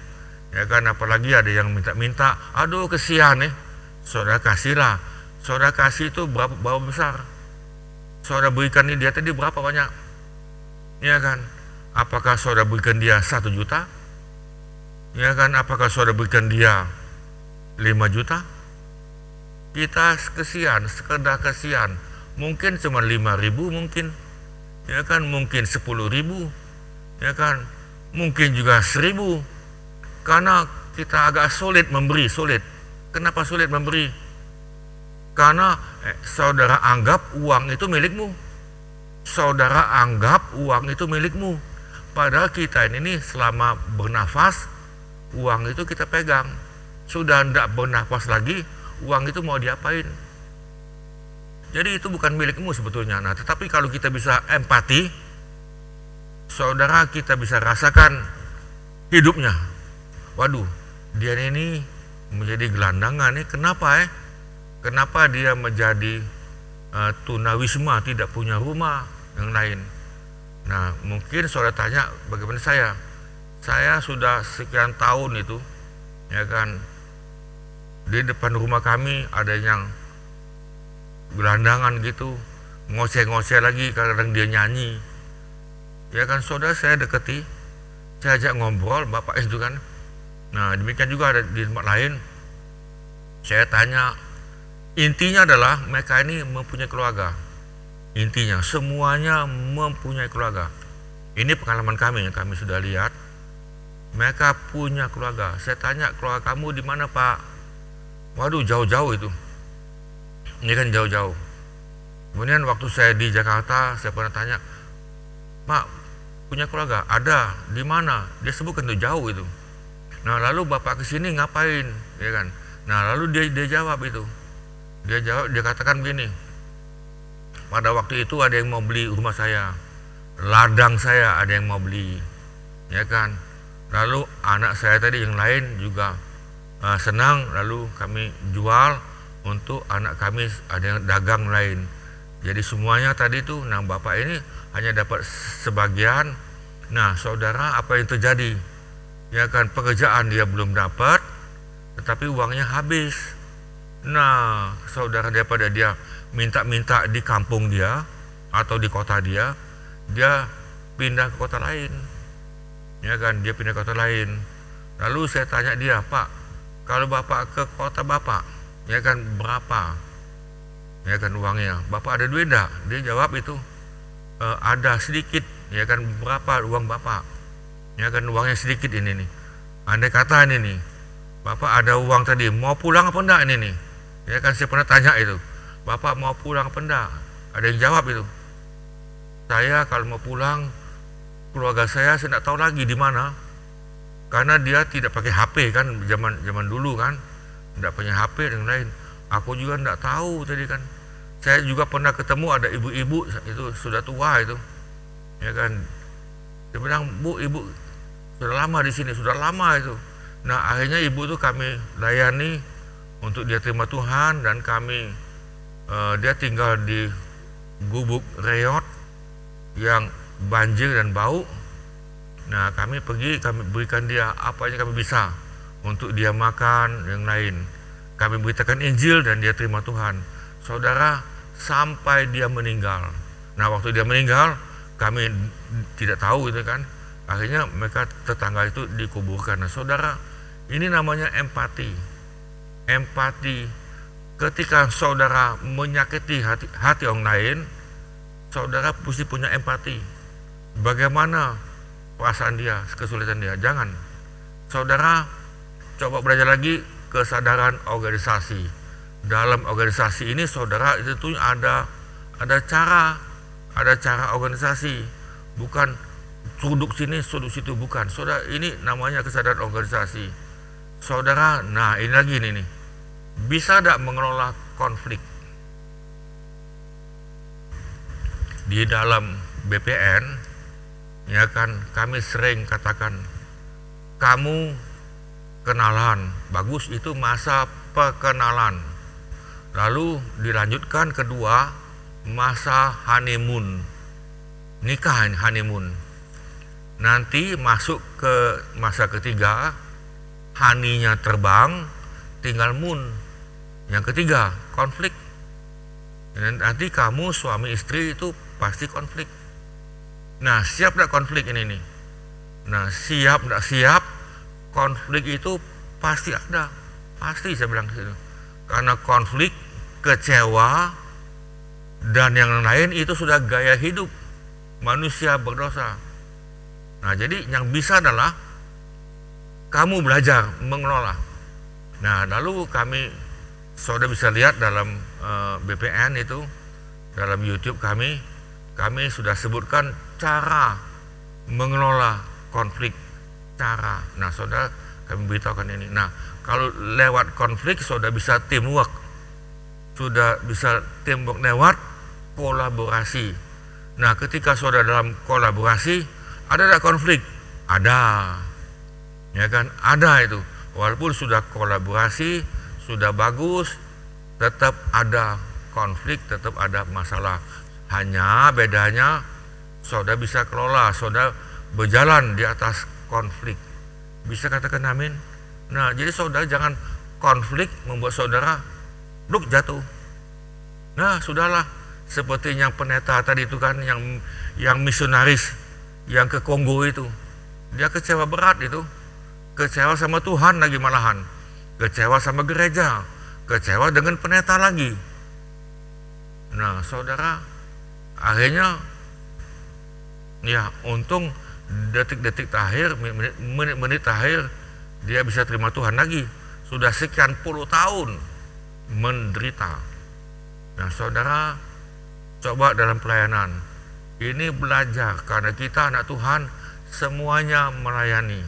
ya kan, apalagi ada yang minta-minta, aduh kesian nih, saudara kasihlah. Saudara kasih itu berapa besar, saudara berikan dia tadi berapa banyak, ya kan? Apakah saudara berikan dia 1 juta, ya kan? Apakah saudara berikan dia 5 juta? Kita kesian, sekedar kesian, mungkin cuma 5.000, mungkin, ya kan, mungkin 10.000, ya kan, mungkin juga 1.000, karena kita agak sulit memberi. Kenapa sulit memberi? Karena saudara anggap uang itu milikmu. Saudara anggap uang itu milikmu. Padahal kita ini selama bernafas, uang itu kita pegang. Sudah tidak bernafas lagi, uang itu mau diapain? Jadi itu bukan milikmu sebetulnya. Nah, tetapi kalau kita bisa empati, saudara, kita bisa rasakan hidupnya. Waduh, dia ini menjadi gelandangan nih, kenapa ya? Kenapa dia menjadi tunawisma, tidak punya rumah, yang lain. Nah, mungkin saudara tanya bagaimana saya sudah sekian tahun itu, ya kan, di depan rumah kami ada yang gelandangan gitu, ngoseh-ngoseh lagi, kadang dia nyanyi, ya kan, saudara, saya deketi, saya ajak ngobrol, bapak itu kan. Nah, demikian juga ada di tempat lain, saya tanya. Intinya adalah mereka ini mempunyai keluarga. Intinya semuanya mempunyai keluarga. Ini pengalaman kami yang kami sudah lihat. Mereka punya keluarga. Saya tanya, keluarga kamu di mana, Pak? Waduh, jauh-jauh itu. Ini kan jauh-jauh. Kemudian waktu saya di Jakarta, saya pernah tanya, Pak, punya keluarga? Ada. Di mana? Dia sebutkan itu jauh itu. Nah, lalu bapak kesini ngapain? Ya kan? Nah, lalu dia jawab itu. Dia katakan begini, pada waktu itu ada yang mau beli rumah saya, ladang saya ada yang mau beli, ya kan. Lalu anak saya tadi yang lain juga senang, lalu kami jual untuk anak kami, ada yang dagang lain. Jadi semuanya tadi itu, nah bapak ini hanya dapat sebagian. Nah, saudara, apa yang terjadi? Ya kan, pekerjaan dia belum dapat, tetapi uangnya habis. Nah, saudara, daripada dia minta-minta di kampung dia atau di kota dia pindah ke kota lain, ya kan, dia pindah ke kota lain. Lalu saya tanya dia, Pak, kalau bapak ke kota bapak, ya kan, berapa, ya kan, uangnya? Bapak ada duit enggak? Dia jawab itu ada sedikit, ya kan. Berapa uang bapak? Ya kan, uangnya sedikit ini nih. Andai kata ini nih, bapak ada uang tadi, mau pulang apa enggak ini nih? Ya kan, saya pernah tanya itu, bapak mau pulang apa enggak? Ada yang jawab itu, saya kalau mau pulang, keluarga saya tidak tahu lagi di mana, karena dia tidak pakai HP kan, zaman dulu kan, tidak punya HP dan lain. Aku juga tidak tahu tadi kan. Saya juga pernah ketemu ada ibu-ibu itu sudah tua itu, ya kan. Dia bilang, Bu, ibu sudah lama di sini, sudah lama itu. Nah akhirnya ibu tuh kami layani untuk dia terima Tuhan, dan kami dia tinggal di gubuk reot yang banjir dan bau. Nah kami pergi, kami berikan dia apa yang kami bisa untuk dia makan, yang lain. Kami beritakan Injil dan dia terima Tuhan. Saudara, sampai dia meninggal. Nah waktu dia meninggal, kami tidak tahu itu kan. Akhirnya mereka tetangga itu dikuburkan. Nah saudara, ini namanya empati. Empati. Ketika saudara menyakiti hati orang lain, saudara mesti punya empati. Bagaimana perasaan dia, kesulitan dia. Jangan. Saudara, coba belajar lagi kesadaran organisasi. Dalam organisasi ini saudara itu tuh ada cara organisasi, bukan sudut sini sudut situ, bukan. Saudara, ini namanya kesadaran organisasi. Saudara, nah ini lagi nih, bisa tidak mengelola konflik di dalam BPN, ya kan? Kami sering katakan, kamu kenalan, bagus, itu masa perkenalan. Lalu dilanjutkan kedua, masa honeymoon, nikah honeymoon. Nanti masuk ke masa ketiga, honey-nya terbang, tinggal moon. Yang ketiga, konflik. Dan nanti kamu suami istri itu pasti konflik. Nah, siap tidak konflik ini nih? Nah, siap tidak siap, konflik itu pasti ada. Pasti saya bilang gitu. Karena konflik, kecewa, dan yang lain itu sudah gaya hidup manusia berdosa. Nah, jadi yang bisa adalah kamu belajar mengelola. Nah, lalu saudara bisa lihat dalam BPN itu, dalam YouTube kami sudah sebutkan cara mengelola konflik, cara. Nah, saudara, kami beritahukan ini. Nah, kalau lewat konflik, saudara bisa teamwork, sudah bisa teamwork lewat kolaborasi. Nah, ketika saudara dalam kolaborasi, ada tidak konflik? Ada, ya kan? Ada itu. Walaupun sudah kolaborasi, sudah bagus, tetap ada konflik, tetap ada masalah. Hanya bedanya saudara bisa kelola, saudara berjalan di atas konflik. Bisa katakan amin? Nah, jadi saudara jangan konflik membuat saudara jatuh. Nah, sudahlah, seperti yang pendeta tadi itu kan, yang misionaris yang ke Kongo itu, dia kecewa berat itu, kecewa sama Tuhan lagi malahan, kecewa sama gereja, kecewa dengan pendeta lagi. Nah, saudara, akhirnya ya untung detik-detik terakhir, menit-menit terakhir dia bisa terima Tuhan lagi. Sudah sekian puluh tahun menderita. Nah, saudara, coba dalam pelayanan ini belajar, karena kita anak Tuhan semuanya melayani.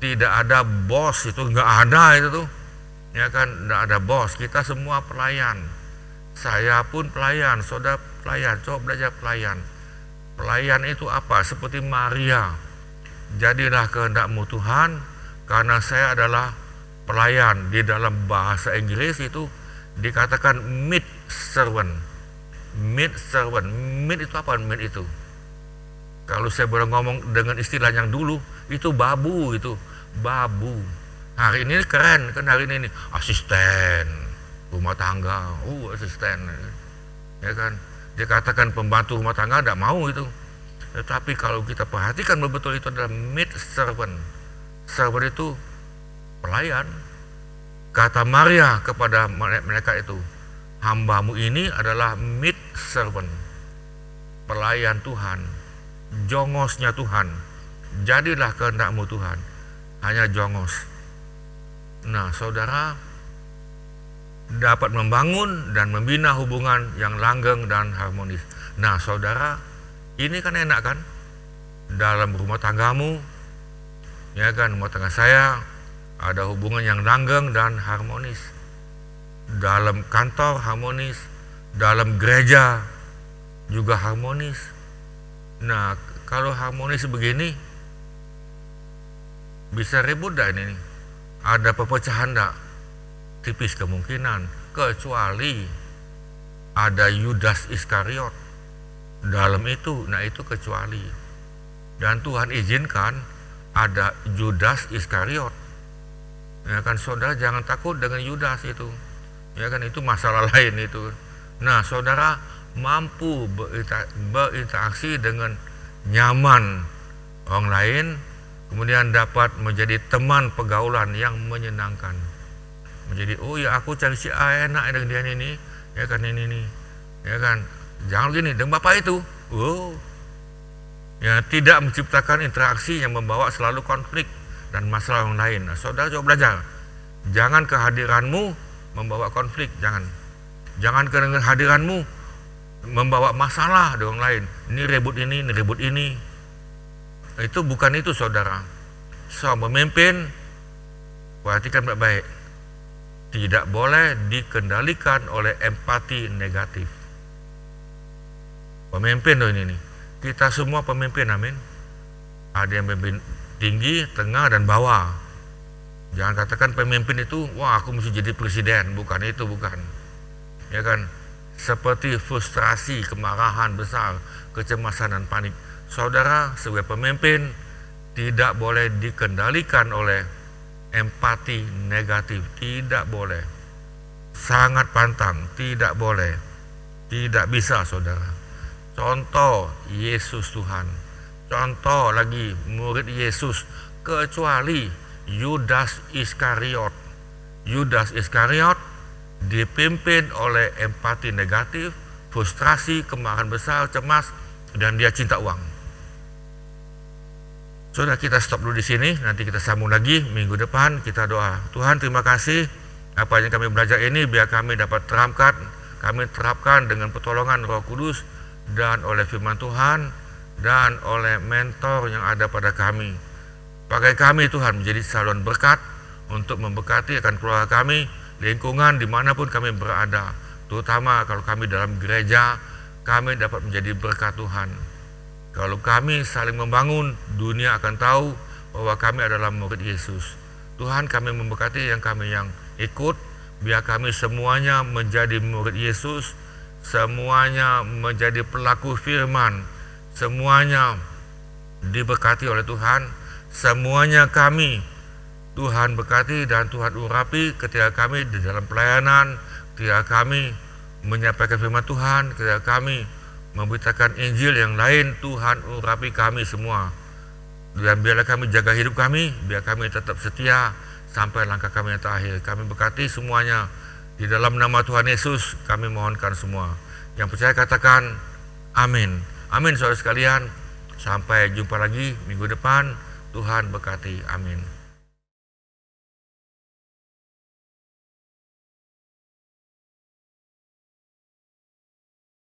Tidak ada bos, itu nggak ada itu tuh, ya kan? Nggak ada bos, kita semua pelayan. Saya pun pelayan, saudara pelayan. Coba belajar pelayan. Pelayan itu apa? Seperti Maria, jadilah kehendak-Mu Tuhan, karena saya adalah pelayan. Di dalam bahasa Inggris itu dikatakan meat servant. Meat servant. Meat itu apa? Meat itu, kalau saya boleh ngomong dengan istilah yang dulu, itu babu, itu babu. Hari ini keren kan, hari ini asisten rumah tangga, asisten, ya kan? Dia katakan pembantu rumah tangga, tidak mau itu. Tetapi kalau kita perhatikan betul itu adalah meat servant. Servant itu pelayan. Kata Maria kepada mereka itu, hamba-Mu ini adalah meat servant, pelayan Tuhan, jongosnya Tuhan. Jadilah kehendak-Mu Tuhan, hanya jongos. Nah, saudara, dapat membangun dan membina hubungan yang langgeng dan harmonis. Nah, saudara, ini kan enak kan? Dalam rumah tanggamu, ya kan, rumah tangga saya ada hubungan yang langgeng dan harmonis. Dalam kantor harmonis, dalam gereja juga harmonis. Nah, kalau harmonis begini, bisa ribut dah ini. Ada perpecahan enggak? Tipis kemungkinan, kecuali ada Yudas Iskariot dalam itu. Nah itu kecuali, dan Tuhan izinkan ada Yudas Iskariot. Ya kan, saudara jangan takut dengan Yudas itu. Ya kan, itu masalah lain itu. Nah, saudara mampu berinteraksi dengan nyaman orang lain, kemudian dapat menjadi teman pergaulan yang menyenangkan. Menjadi, oh ya aku cari si A enak dengan dia ini, ya kan ini, ya kan. Jangan gini, dengan bapak itu, ya tidak menciptakan interaksi yang membawa selalu konflik dan masalah yang lain. Nah, saudara coba belajar, jangan kehadiranmu membawa konflik, jangan kehadiranmu membawa masalah dengan orang lain. Ini ribut ini. Itu bukan itu, saudara. So, memimpin, perhatikan baik-baik, tidak boleh dikendalikan oleh empati negatif. Pemimpin ini nih. Kita semua pemimpin, amin. Ada yang pemimpin tinggi, tengah, dan bawah. Jangan katakan pemimpin itu, wah aku mesti jadi presiden. Bukan itu, bukan. Ya kan, seperti frustrasi, kemarahan besar, kecemasan dan panik. Saudara sebagai pemimpin tidak boleh dikendalikan oleh empati negatif. Tidak boleh. Sangat pantang, tidak boleh. Tidak bisa, saudara. Contoh Yesus Tuhan, contoh lagi murid Yesus, kecuali Yudas Iskariot. Yudas Iskariot dipimpin oleh empati negatif, frustrasi, kemarahan besar, cemas, dan dia cinta uang. Sudah, kita stop dulu di sini, nanti kita sambung lagi minggu depan. Kita doa. Tuhan, terima kasih apa yang kami belajar ini biar kami dapat terapkan dengan pertolongan Roh Kudus dan oleh firman Tuhan dan oleh mentor yang ada pada kami. Pakai kami Tuhan menjadi saluran berkat untuk memberkati akan keluarga kami, lingkungan dimanapun kami berada, terutama kalau kami dalam gereja, kami dapat menjadi berkat Tuhan. Kalau kami saling membangun, dunia akan tahu bahwa kami adalah murid Yesus. Tuhan, kami memberkati kami yang ikut, biar kami semuanya menjadi murid Yesus, semuanya menjadi pelaku firman, semuanya diberkati oleh Tuhan, semuanya kami Tuhan berkati dan Tuhan urapi ketika kami di dalam pelayanan, ketika kami menyampaikan firman Tuhan, ketika kami memberitakan Injil yang lain. Tuhan urapi kami semua, dan biarlah kami jaga hidup kami, biar kami tetap setia sampai langkah kami yang terakhir. Kami berkati semuanya di dalam nama Tuhan Yesus, kami mohonkan semua. Yang percaya katakan amin. Amin, saudara sekalian. Sampai jumpa lagi minggu depan. Tuhan berkati. Amin.